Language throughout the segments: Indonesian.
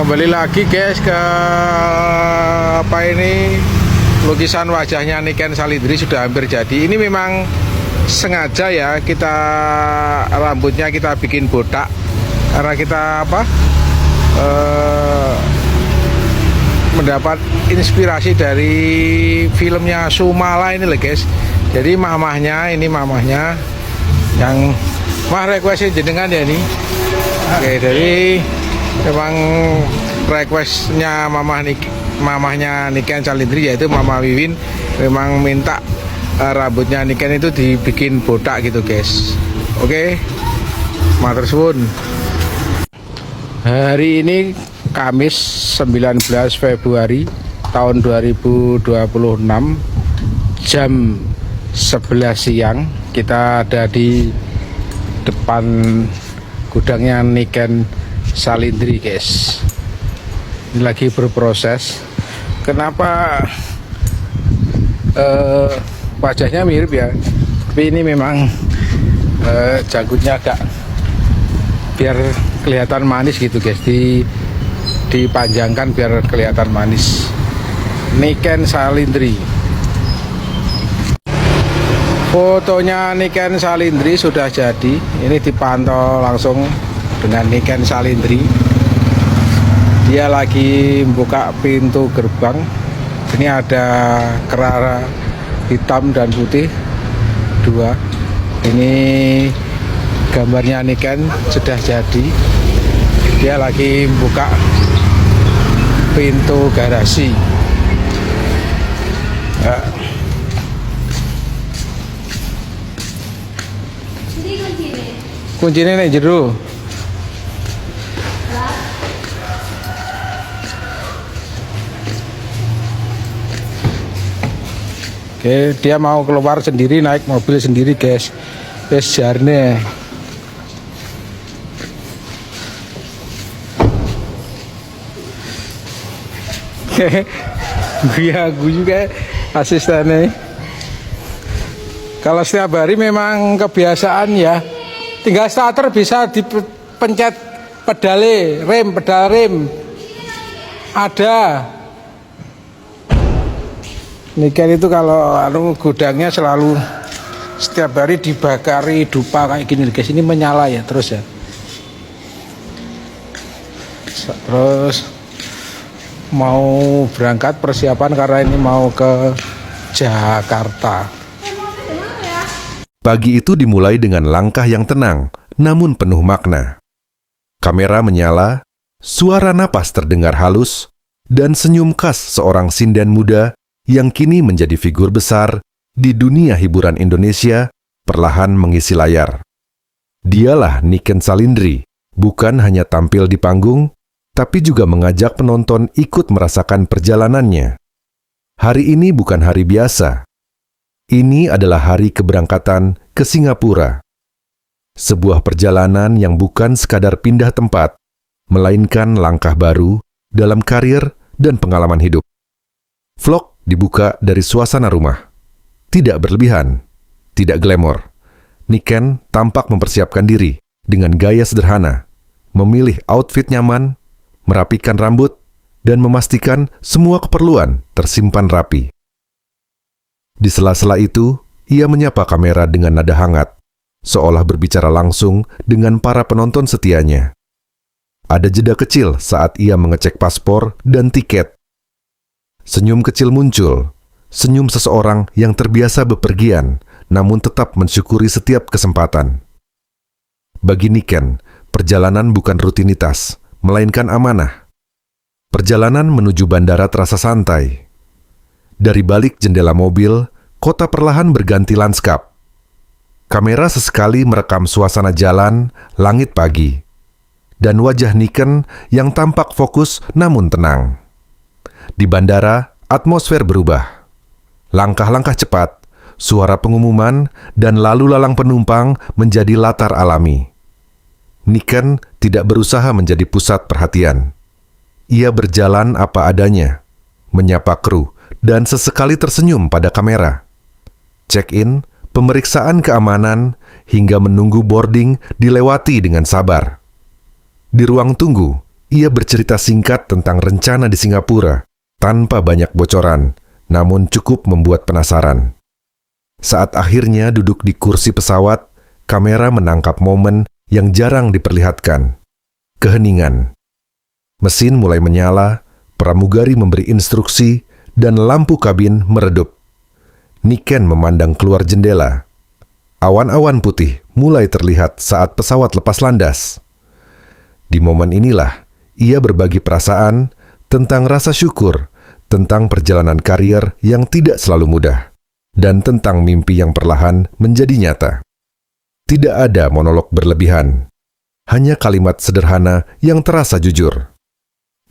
Kembali lagi guys ke apa ini, lukisan wajahnya Niken Salindri sudah hampir jadi. Ini memang sengaja ya, kita rambutnya kita bikin botak karena kita mendapat inspirasi dari filmnya Sumala ini loh guys. Jadi mamahnya yang requestnya jenengan ya ini. Oke, jadi memang requestnya mamahnya Niken Salindri, yaitu Mama Wiwin, memang minta rambutnya Niken itu dibikin botak gitu guys. Oke, matur suwun. Hari ini Kamis 19 Februari tahun 2026 jam 11 siang. Kita ada di depan gudangnya Niken Salindri guys. Ini lagi berproses. Kenapa wajahnya mirip ya, tapi ini memang janggutnya agak biar kelihatan manis gitu guys, dipanjangkan biar kelihatan manis. Niken Salindri. Fotonya Niken Salindri sudah jadi. Ini dipantau langsung dengan Niken Salindri. Dia lagi buka pintu gerbang. Ini ada kerara hitam dan putih dua. Ini gambarnya Niken sudah jadi. Dia lagi buka pintu garasi. Kuncinya nih jero. Oke, dia mau keluar sendiri, naik mobil sendiri guys. Jarne. Gue juga asistennya. Kalau setiap hari memang kebiasaan ya, tinggal starter bisa dipencet pedal rem ada. Niken itu kalau gudangnya selalu setiap hari dibakari dupa kayak gini guys. Ini menyala ya terus ya. Terus mau berangkat persiapan karena ini mau ke Jakarta. Pagi itu dimulai dengan langkah yang tenang, namun penuh makna. Kamera menyala, suara napas terdengar halus, dan senyum khas seorang sinden muda yang kini menjadi figur besar di dunia hiburan Indonesia perlahan mengisi layar. Dialah Niken Salindri, bukan hanya tampil di panggung, tapi juga mengajak penonton ikut merasakan perjalanannya. Hari ini bukan hari biasa. Ini adalah hari keberangkatan ke Singapura. Sebuah perjalanan yang bukan sekadar pindah tempat, melainkan langkah baru dalam karir dan pengalaman hidup. Vlog dibuka dari suasana rumah. Tidak berlebihan, tidak glamor. Niken tampak mempersiapkan diri dengan gaya sederhana, memilih outfit nyaman, merapikan rambut, dan memastikan semua keperluan tersimpan rapi. Di sela-sela itu, ia menyapa kamera dengan nada hangat, seolah berbicara langsung dengan para penonton setianya. Ada jeda kecil saat ia mengecek paspor dan tiket. Senyum kecil muncul, senyum seseorang yang terbiasa bepergian, namun tetap mensyukuri setiap kesempatan. Bagi Niken, perjalanan bukan rutinitas, melainkan amanah. Perjalanan menuju bandara terasa santai. Dari balik jendela mobil, kota perlahan berganti lanskap. Kamera sesekali merekam suasana jalan, langit pagi, dan wajah Niken yang tampak fokus namun tenang. Di bandara, atmosfer berubah. Langkah-langkah cepat, suara pengumuman, dan lalu lalang penumpang menjadi latar alami. Niken tidak berusaha menjadi pusat perhatian. Ia berjalan apa adanya, menyapa kru, dan sesekali tersenyum pada kamera. Check-in, pemeriksaan keamanan, hingga menunggu boarding dilewati dengan sabar. Di ruang tunggu, ia bercerita singkat tentang rencana di Singapura, tanpa banyak bocoran, namun cukup membuat penasaran. Saat akhirnya duduk di kursi pesawat, kamera menangkap momen yang jarang diperlihatkan. Keheningan. Mesin mulai menyala, pramugari memberi instruksi, dan lampu kabin meredup. Niken memandang keluar jendela. Awan-awan putih mulai terlihat saat pesawat lepas landas. Di momen inilah, ia berbagi perasaan tentang rasa syukur, tentang perjalanan karier yang tidak selalu mudah, dan tentang mimpi yang perlahan menjadi nyata. Tidak ada monolog berlebihan, hanya kalimat sederhana yang terasa jujur.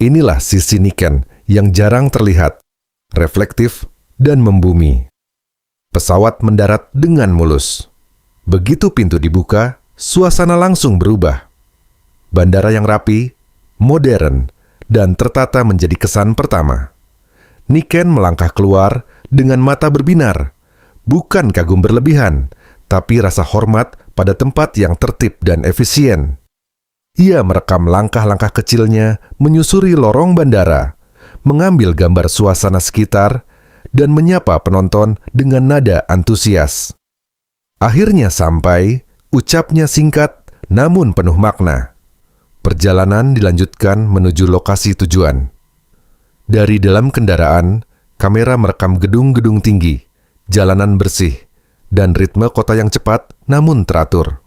Inilah sisi Niken yang jarang terlihat, reflektif dan membumi. Pesawat mendarat dengan mulus. Begitu pintu dibuka, suasana langsung berubah. Bandara yang rapi, modern, dan tertata menjadi kesan pertama. Niken melangkah keluar dengan mata berbinar, bukan kagum berlebihan, tapi rasa hormat pada tempat yang tertib dan efisien. Ia merekam langkah-langkah kecilnya menyusuri lorong bandara, mengambil gambar suasana sekitar, dan menyapa penonton dengan nada antusias. Akhirnya sampai, ucapnya singkat namun penuh makna. Perjalanan dilanjutkan menuju lokasi tujuan. Dari dalam kendaraan, kamera merekam gedung-gedung tinggi, jalanan bersih, dan ritme kota yang cepat namun teratur.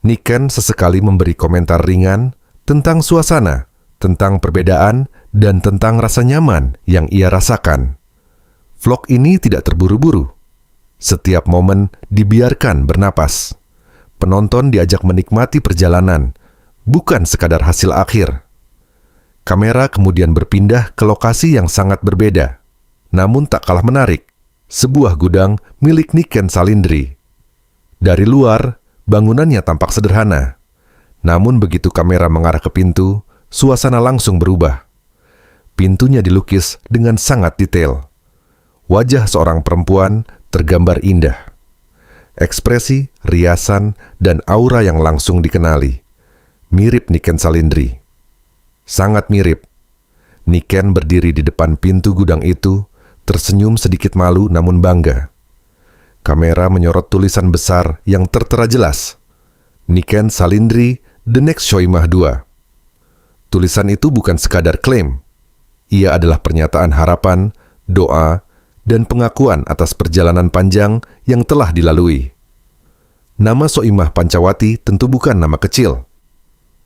Niken sesekali memberi komentar ringan tentang suasana, tentang perbedaan, dan tentang rasa nyaman yang ia rasakan. Vlog ini tidak terburu-buru. Setiap momen dibiarkan bernapas. Penonton diajak menikmati perjalanan, bukan sekadar hasil akhir. Kamera kemudian berpindah ke lokasi yang sangat berbeda, namun tak kalah menarik, sebuah gudang milik Niken Salindri. Dari luar, bangunannya tampak sederhana, namun begitu kamera mengarah ke pintu, suasana langsung berubah. Pintunya dilukis dengan sangat detail. Wajah seorang perempuan tergambar indah. Ekspresi, riasan, dan aura yang langsung dikenali. Mirip Niken Salindri. Sangat mirip. Niken berdiri di depan pintu gudang itu, tersenyum sedikit malu namun bangga. Kamera menyorot tulisan besar yang tertera jelas. Niken Salindri, The Next Soimah 2. Tulisan itu bukan sekadar klaim. Ia adalah pernyataan harapan, doa, dan pengakuan atas perjalanan panjang yang telah dilalui. Nama Soimah Pancawati tentu bukan nama kecil.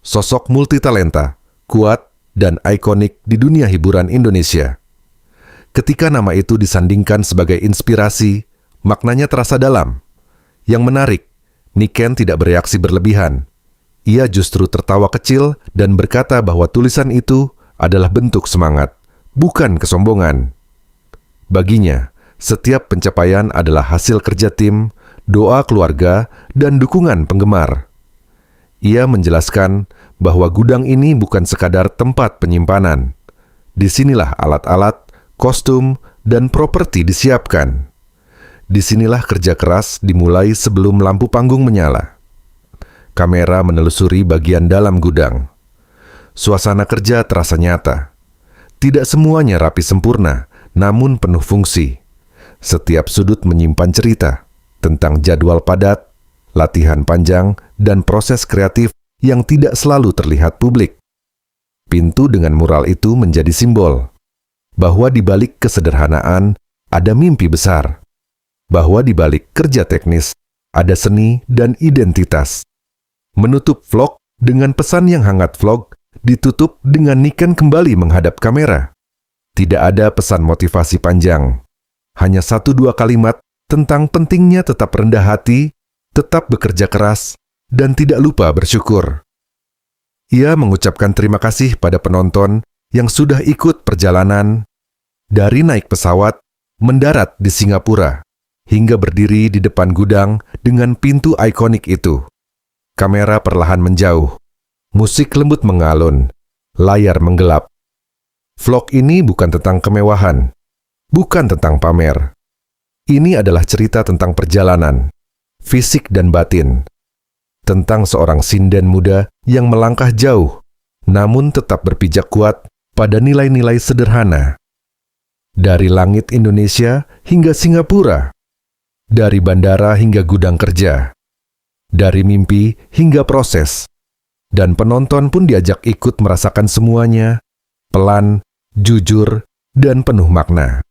Sosok multitalenta, kuat, dan ikonik di dunia hiburan Indonesia. Ketika nama itu disandingkan sebagai inspirasi, maknanya terasa dalam. Yang menarik, Niken tidak bereaksi berlebihan. Ia justru tertawa kecil dan berkata bahwa tulisan itu adalah bentuk semangat, bukan kesombongan. Baginya, setiap pencapaian adalah hasil kerja tim, doa keluarga, dan dukungan penggemar. Ia menjelaskan bahwa gudang ini bukan sekadar tempat penyimpanan. Disinilah alat-alat, kostum, dan properti disiapkan. Disinilah kerja keras dimulai sebelum lampu panggung menyala. Kamera menelusuri bagian dalam gudang. Suasana kerja terasa nyata. Tidak semuanya rapi sempurna, namun penuh fungsi. Setiap sudut menyimpan cerita tentang jadwal padat, latihan panjang, dan proses kreatif yang tidak selalu terlihat publik. Pintu dengan mural itu menjadi simbol bahwa di balik kesederhanaan ada mimpi besar, bahwa di balik kerja teknis ada seni dan identitas. Menutup vlog dengan pesan yang hangat, vlog ditutup dengan Niken kembali menghadap kamera. Tidak ada pesan motivasi panjang, hanya 1-2 kalimat tentang pentingnya tetap rendah hati, tetap bekerja keras, dan tidak lupa bersyukur. Ia mengucapkan terima kasih pada penonton yang sudah ikut perjalanan dari naik pesawat, mendarat di Singapura, hingga berdiri di depan gudang dengan pintu ikonik itu. Kamera perlahan menjauh, musik lembut mengalun, layar menggelap. Vlog ini bukan tentang kemewahan, bukan tentang pamer. Ini adalah cerita tentang perjalanan, fisik dan batin, tentang seorang sinden muda yang melangkah jauh, namun tetap berpijak kuat pada nilai-nilai sederhana. Dari langit Indonesia hingga Singapura, dari bandara hingga gudang kerja, dari mimpi hingga proses, dan penonton pun diajak ikut merasakan semuanya, pelan, jujur, dan penuh makna.